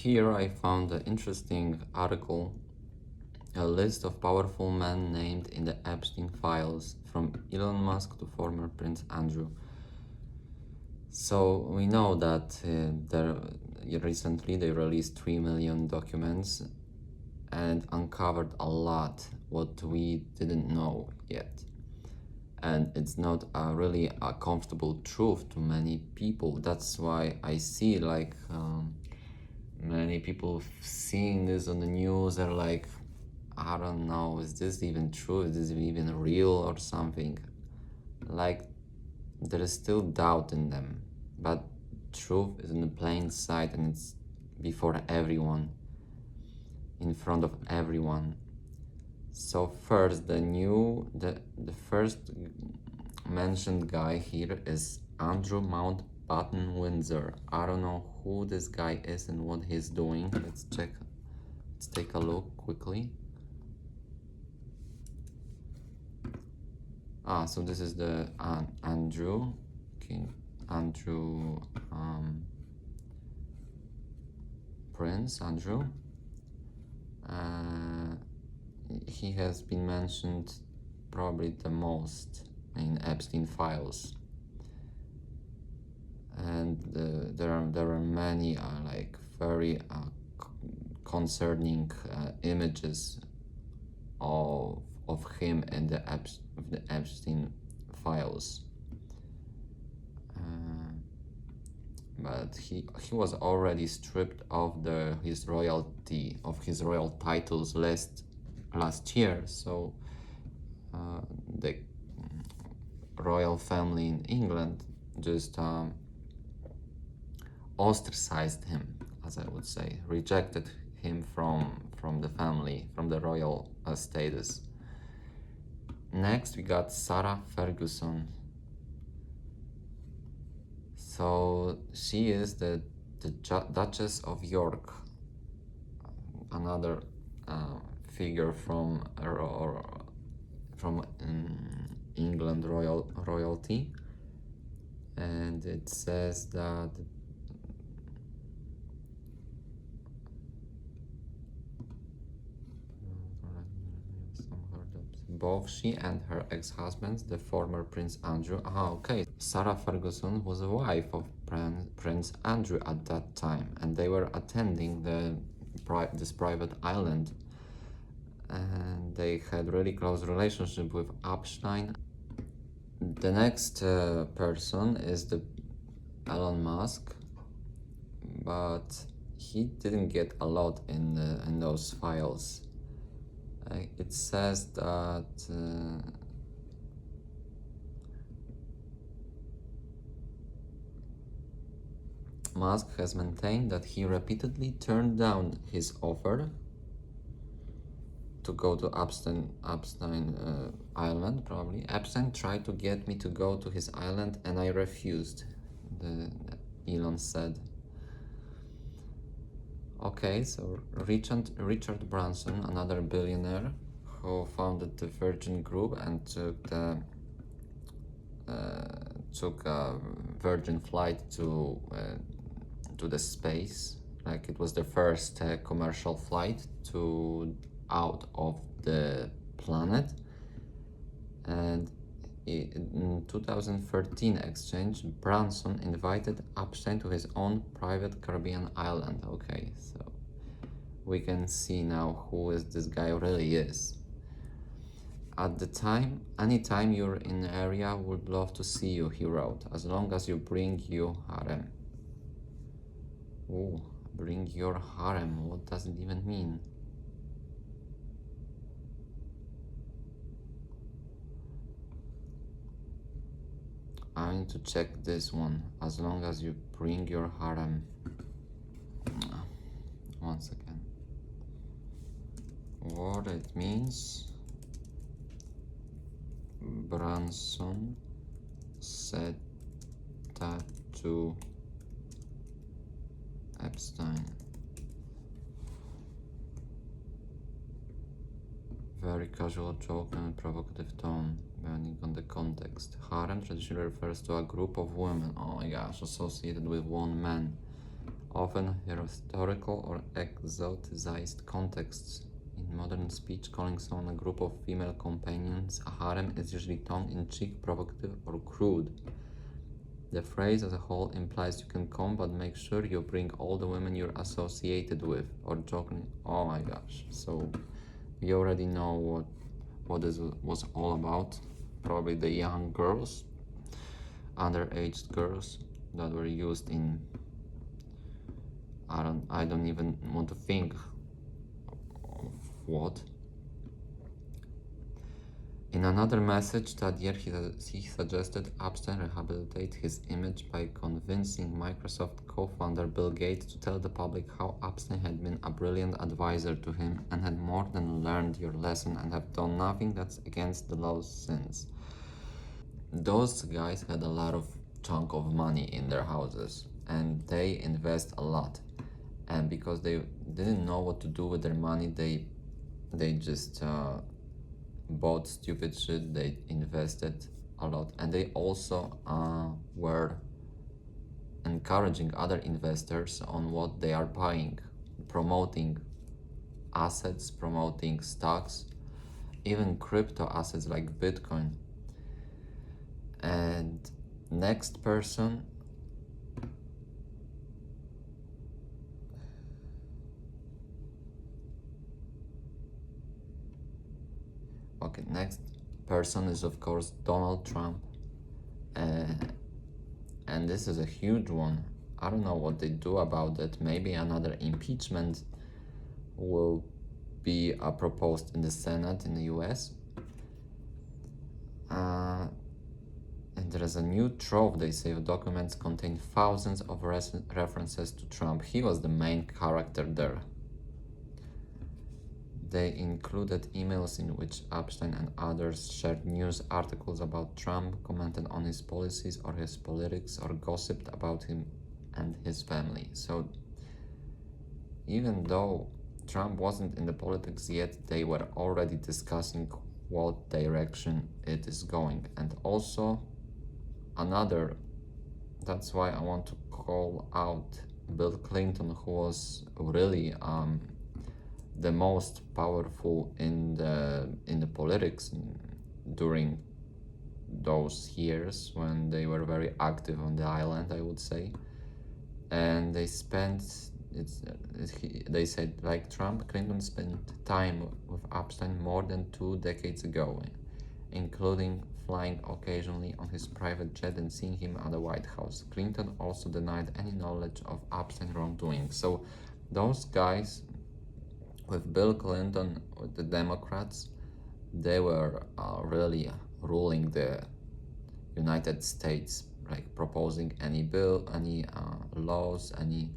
here I found an interesting article, a list of powerful men named in the Epstein files, from Elon Musk to former Prince Andrew. So we know that recently they released 3 million documents and uncovered a lot what we didn't know yet. And it's not really a comfortable truth to many people. That's why I see many people seeing this on the news are like, I don't know, is this even true? Is this even real or something? Like, there is still doubt in them, but truth is in the plain sight, and it's before everyone, in front of everyone. So first, the first mentioned guy here is Andrew Mountbatten Windsor. I don't know who this guy is and what he's doing. Let's take a look quickly. So this is the Andrew Prince Andrew. He has been mentioned probably the most in Epstein files, and there are many like very concerning images of him in the Epstein files. But he was already stripped of his royal titles last year. So the royal family in England just ostracized him, as I would say, rejected him from the family, from the royal status. Next, we got Sarah Ferguson. So she is the Duchess of York, another figure from England royalty, and it says that both she and her ex-husband, the former Prince Andrew. Okay. Sarah Ferguson was a wife of Prince Andrew at that time, and they were attending this private island, and they had really close relationship with Epstein. The next person is the Elon Musk, but he didn't get a lot in those files. It says that Musk has maintained that he repeatedly turned down his offer to go to Epstein Island, probably. Epstein tried to get me to go to his island and I refused, Elon said. Okay, so Richard Branson, another billionaire who founded the Virgin Group and took a Virgin flight to the space. Like, it was the first commercial flight out of the planet. And in 2013 exchange, Branson invited Epstein to his own private Caribbean island. Okay, so we can see now who this guy really is. At the time, anytime you're in the area, would love to see you, he wrote, as long as you bring your harem. Oh, bring your harem, what does it even mean? I need to check this one. As long as you bring your harem. Once again. What it means. Branson said that to Epstein. Very casual joke and provocative tone, depending on the context. Harem traditionally refers to a group of women, oh my gosh, associated with one man. often historical or exoticized contexts. In modern speech, calling someone a group of female companions a harem is usually tongue-in-cheek, provocative, or crude. The phrase as a whole implies you can come, but make sure you bring all the women you're associated with, or joking. Oh my gosh! So we already know what this was all about. Probably the young girls, underage girls that were used in. I don't even want to think of what. In another message that year, he suggested Epstein rehabilitate his image by convincing Microsoft co-founder Bill Gates to tell the public how Epstein had been a brilliant advisor to him and had more than learned your lesson and have done nothing that's against the law since. Those guys had a lot of chunk of money in their houses and they invest a lot. And because they didn't know what to do with their money, they just bought stupid shit. They invested a lot, and they also were encouraging other investors on what they are buying, promoting assets, promoting stocks, even crypto assets like Bitcoin. And next person, okay, next person is of course Donald Trump, and this is a huge one. I don't know what they do about it. Maybe another impeachment will be proposed in the Senate in the US. And there is a new trove, they say, of documents contain thousands of references to Trump. He was the main character there. They included emails in which Epstein and others shared news articles about Trump, commented on his policies or his politics, or gossiped about him and his family. So even though Trump wasn't in the politics yet, they were already discussing what direction it is going. And also that's why I want to call out Bill Clinton, who was really the most powerful in the politics during those years when they were very active on the island, I would say. And they said, like Trump, Clinton spent time with Epstein more than 2 decades ago, including flying occasionally on his private jet and seeing him at the White House. Clinton also denied any knowledge of Epstein wrongdoing. So those guys, with Bill Clinton, with the Democrats, they were really ruling the United States, like proposing any bill, any laws, any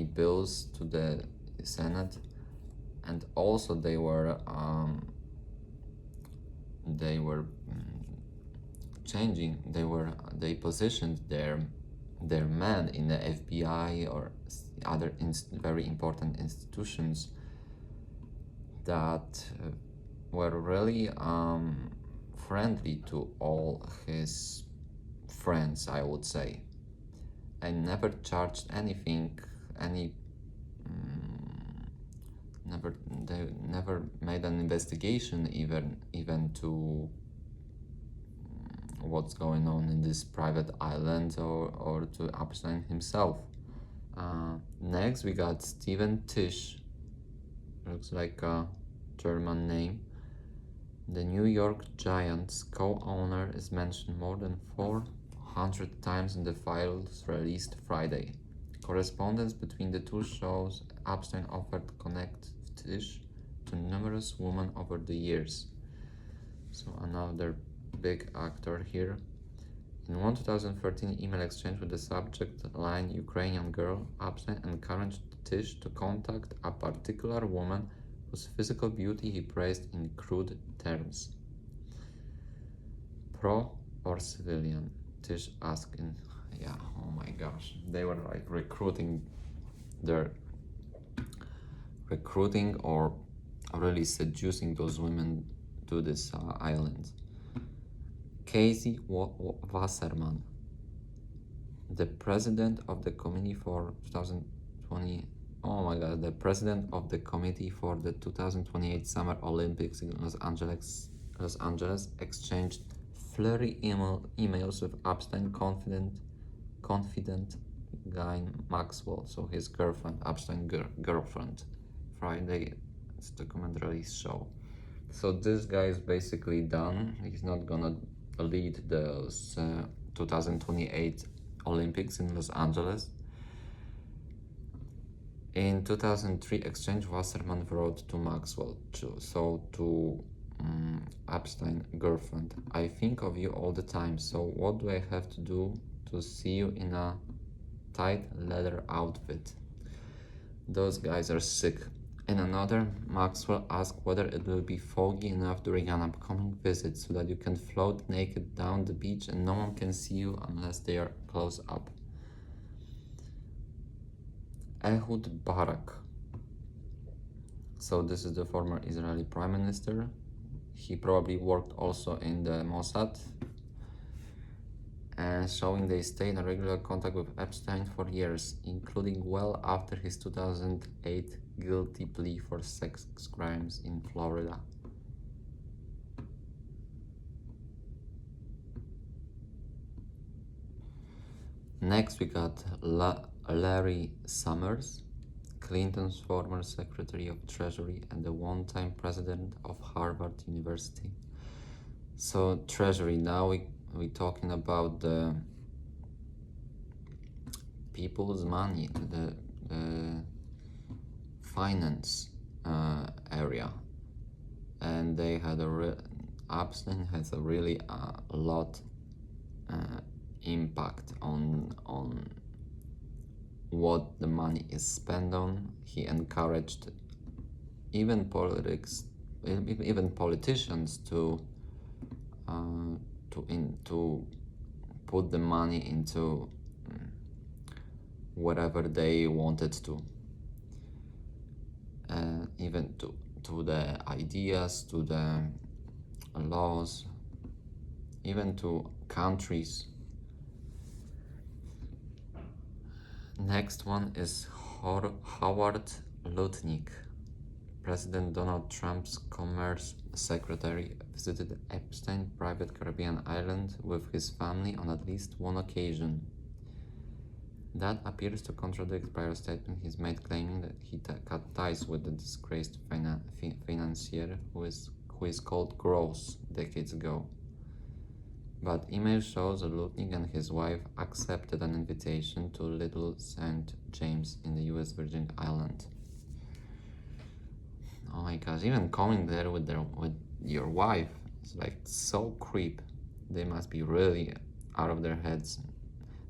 bills to the Senate. And also they changing. They positioned their men in the FBI or other very important institutions that were really friendly to all his friends, I would say, and never charged anything, they never made an investigation even to what's going on in this private island or to Epstein himself. Next we got Steven Tisch, looks like a German name. The New York Giants co-owner is mentioned more than 400 times in the files released Friday. Correspondence between the two shows Epstein offered connect Tisch to numerous women over the years. So another big actor here. In one 2013 email exchange with the subject line Ukrainian girl, Epstein encouraged Tisch to contact a particular woman whose physical beauty he praised in crude terms. Pro or civilian? Tisch asked in, oh my gosh. They were like recruiting or really seducing those women to this island. Casey Wasserman, the president of the committee for 2020. Oh my God! The president of the committee for the 2028 Summer Olympics in Los Angeles exchanged flurry emails with Epstein confident Guy Maxwell, so his girlfriend, Epstein girlfriend. Friday, it's documentary show. So this guy is basically done. He's not gonna lead those 2028 Olympics in Los Angeles. In 2003, exchange Wasserman wrote to Maxwell, to Epstein girlfriend. I think of you all the time, so what do I have to do to see you in a tight leather outfit? Those guys are sick. In another, Maxwell asked whether it will be foggy enough during an upcoming visit so that you can float naked down the beach and no one can see you unless they are close up. Ehud Barak. So this is the former Israeli prime minister. He probably worked also in the Mossad, and showing they stay in a regular contact with Epstein for years, including well after his 2008 guilty plea for sex crimes in Florida. Next, we got Larry Summers, Clinton's former Secretary of Treasury and the one-time president of Harvard University. So Treasury, now we're talking about the people's money, the finance area, and they had Epstein has a really lot impact on what the money is spent on. He encouraged even politicians to put the money into whatever they wanted to, even to the ideas, to the laws, even to countries. Next one is Howard Lutnick. President Donald Trump's Commerce Secretary visited Epstein's private Caribbean island with his family on at least one occasion. That appears to contradict prior statement he's made claiming that he cut ties with the disgraced financier who is called Gross decades ago. But email shows that Lutnick and his wife accepted an invitation to Little St. James in the US Virgin Islands. Oh my gosh, even coming there with your wife is like so creep. They must be really out of their heads.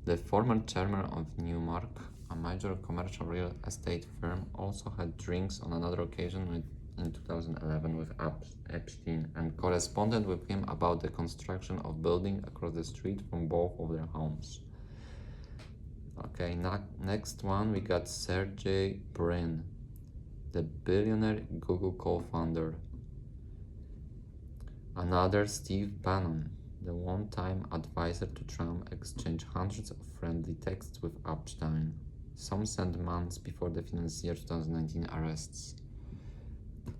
The former chairman of Newmark, a major commercial real estate firm, also had drinks on another occasion in 2011 with Epstein and corresponded with him about the construction of building across the street from both of their homes. Okay, next one we got Sergey Brin, the billionaire Google co-founder. Another Steve Bannon, the one-time advisor to Trump, exchanged hundreds of friendly texts with Epstein, some sent months before the financier 2019 arrests.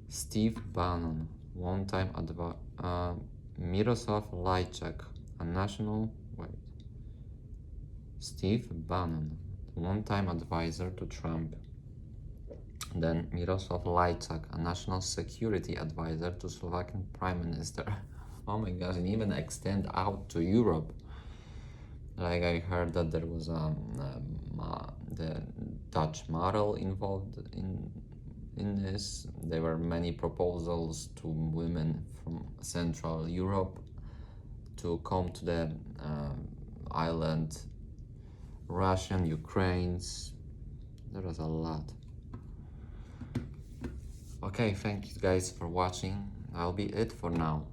Steve Bannon, one-time Miroslav Lajczak, a national Steve Bannon, one-time advisor to Trump. Then Miroslav Lajczak, a national security advisor to Slovakian Prime Minister. Oh my gosh, and even extend out to Europe. Like I heard that there was the Dutch model involved in this. There were many proposals to women from Central Europe to come to the island. Russian, Ukrainians, there was a lot. Okay, thank you guys for watching. That'll be it for now.